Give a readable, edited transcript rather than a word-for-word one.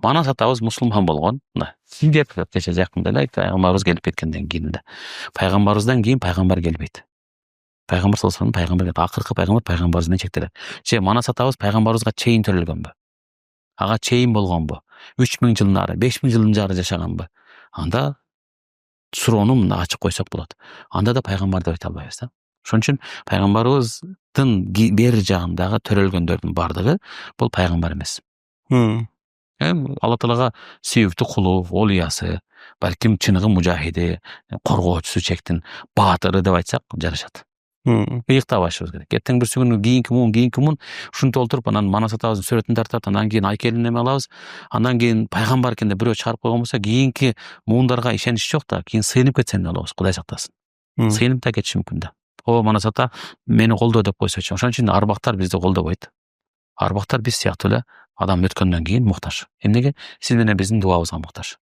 Манас атабыз мусулман болгон. Деп кеше жакында эле пайгамбарыбыз келип кеткенден кийин да. Пайгамбарыбыздан кийин пайгамбар келбейт. Пайгамбар саллаллаху пайгамбар акыркы пайгамбарыбыздан чектелет. Же Манас атабыз пайгамбарыбызга чейин төрөлгөнбү? Ага чейин болгонбу? 3000 жылдын ары, 5000 жылдын ары жашаганбы? Анда суроону мына ачык койсок болот. Анда да пайгамбар деп айта албайбыз да. Ошон үчүн пайгамбарыбыздын бери жагындагы төрөлгөндөрдүн бардыгы бул пайгамбар эмес. Алла Таалага сүйүктүү кулу, олиясы, балким чыныгы мужахиди, коргоочусу чектин баатыры деп айтсак жарашат. Ыйыктабашыбыз керек. Эртең бир күнү кийинки мун ушинтип олтуруп анан Манас атабыздын сүрөтүн тартат, андан кийин айкелин эме алабыз. Андан кийин пайгамбар экен деп бирөө чыгарып койгон болсо, кийинки муундарга ишенич жок да, кийин сыйынып кетсен алабыз, Кудай сактасын. Сыйынып да кетиши мүмкүн да. О Манас ата мени колдо деп койсочу. Ошон үчүн арбактар бизди колдобойт. Арбактар биз сыяктуу эле адам өткөндөн кийин муктаж. Эмнеге? Сиз менен биздин дуабызга муктаж.